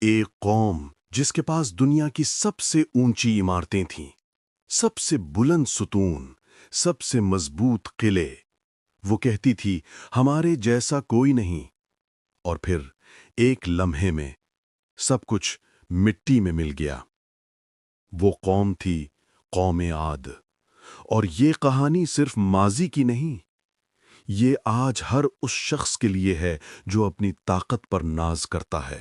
ایک قوم جس کے پاس دنیا کی سب سے اونچی عمارتیں تھیں، سب سے بلند ستون، سب سے مضبوط قلعے، وہ کہتی تھی ہمارے جیسا کوئی نہیں، اور پھر ایک لمحے میں سب کچھ مٹی میں مل گیا۔ وہ قوم تھی قوم عاد، اور یہ کہانی صرف ماضی کی نہیں، یہ آج ہر اس شخص کے لیے ہے جو اپنی طاقت پر ناز کرتا ہے۔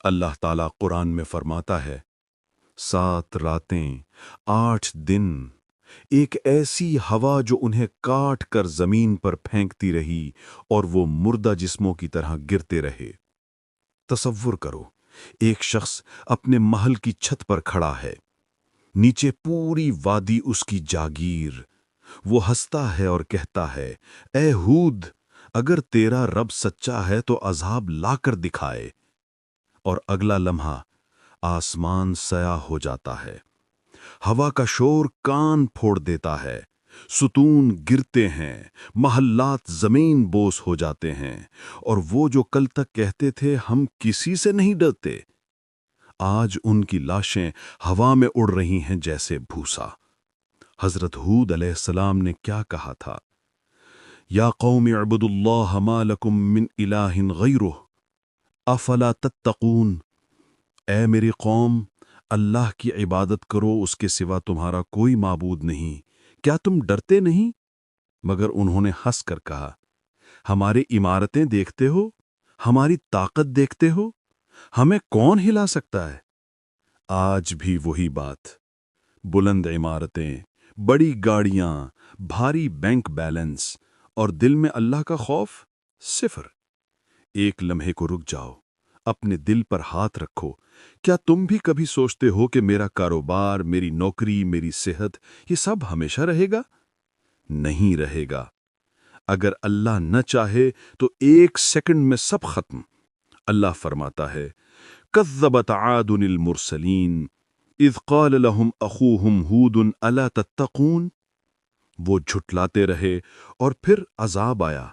اللہ تعالیٰ قرآن میں فرماتا ہے، 7 راتیں 8 دن، ایک ایسی ہوا جو انہیں کاٹ کر زمین پر پھینکتی رہی اور وہ مردہ جسموں کی طرح گرتے رہے۔ تصور کرو، ایک شخص اپنے محل کی چھت پر کھڑا ہے، نیچے پوری وادی اس کی جاگیر۔ وہ ہنستا ہے اور کہتا ہے، اے ہود، اگر تیرا رب سچا ہے تو عذاب لا کر دکھائے۔ اور اگلا لمحہ آسمان سیاہ ہو جاتا ہے، ہوا کا شور کان پھوڑ دیتا ہے، ستون گرتے ہیں، محلات زمین بوس ہو جاتے ہیں، اور وہ جو کل تک کہتے تھے ہم کسی سے نہیں ڈرتے، آج ان کی لاشیں ہوا میں اڑ رہی ہیں جیسے بھوسا۔ حضرت ہود علیہ السلام نے کیا کہا تھا؟ یا قوم اعبدوا اللہ ما لکم من الہ غیرہ افلا تتقون۔ اے میری قوم، اللہ کی عبادت کرو، اس کے سوا تمہارا کوئی معبود نہیں، کیا تم ڈرتے نہیں؟ مگر انہوں نے ہنس کر کہا، ہماری عمارتیں دیکھتے ہو، ہماری طاقت دیکھتے ہو، ہمیں کون ہلا سکتا ہے؟ آج بھی وہی بات، بلند عمارتیں، بڑی گاڑیاں، بھاری بینک بیلنس، اور دل میں اللہ کا خوف صفر۔ ایک لمحے کو رک جاؤ، اپنے دل پر ہاتھ رکھو۔ کیا تم بھی کبھی سوچتے ہو کہ میرا کاروبار، میری نوکری، میری صحت، یہ سب ہمیشہ رہے گا؟ نہیں رہے گا۔ اگر اللہ نہ چاہے تو ایک سیکنڈ میں سب ختم۔ اللہ فرماتا ہے، کذبت عاد المرسلین اذ قال لهم اخوهم ہود الا تتقون۔ وہ جھٹلاتے رہے اور پھر عذاب آیا،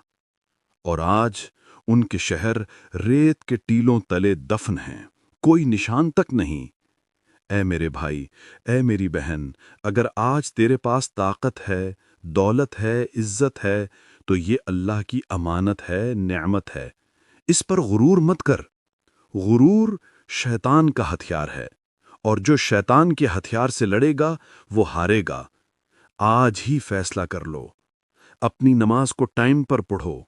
اور آج ان کے شہر ریت کے ٹیلوں تلے دفن ہیں، کوئی نشان تک نہیں۔ اے میرے بھائی، اے میری بہن، اگر آج تیرے پاس طاقت ہے، دولت ہے، عزت ہے، تو یہ اللہ کی امانت ہے، نعمت ہے۔ اس پر غرور مت کر۔ غرور شیطان کا ہتھیار ہے، اور جو شیطان کے ہتھیار سے لڑے گا وہ ہارے گا۔ آج ہی فیصلہ کر لو، اپنی نماز کو ٹائم پر پڑھو،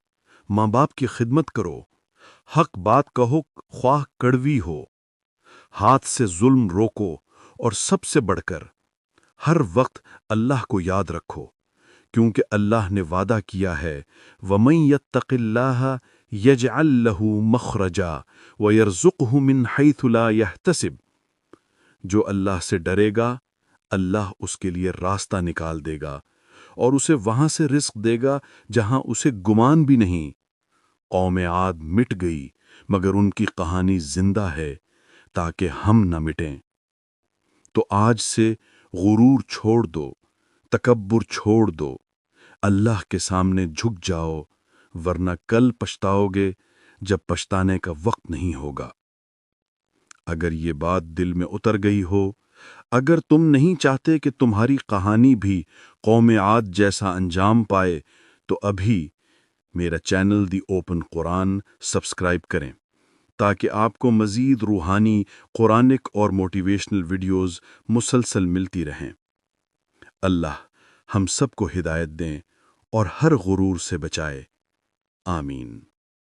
ماں باپ کی خدمت کرو، حق بات کہو خواہ کڑوی ہو، ہاتھ سے ظلم روکو، اور سب سے بڑھ کر ہر وقت اللہ کو یاد رکھو، کیونکہ اللہ نے وعدہ کیا ہے، وَمَن يَتَّقِ اللَّهَ يَجْعَل لَّهُ مَخْرَجًا وَيَرْزُقْهُ مِنْ حَيْثُ لَا يَحْتَسِبُ۔ جو اللہ سے ڈرے گا، اللہ اس کے لیے راستہ نکال دے گا، اور اسے وہاں سے رزق دے گا جہاں اسے گمان بھی نہیں۔ قوم عاد مٹ گئی، مگر ان کی کہانی زندہ ہے تاکہ ہم نہ مٹیں۔ تو آج سے غرور چھوڑ دو، تکبر چھوڑ دو، اللہ کے سامنے جھک جاؤ، ورنہ کل پچھتاؤ گے جب پچھتانے کا وقت نہیں ہوگا۔ اگر یہ بات دل میں اتر گئی ہو، اگر تم نہیں چاہتے کہ تمہاری کہانی بھی قوم عاد جیسا انجام پائے، تو ابھی میرا channel the open Quran subscribe کریں، تاکہ آپ کو مزید روحانی، قرآنک اور موٹیویشنل ویڈیوز مسلسل ملتی رہیں۔ اللہ ہم سب کو ہدایت دیں اور ہر غرور سے بچائے، آمین۔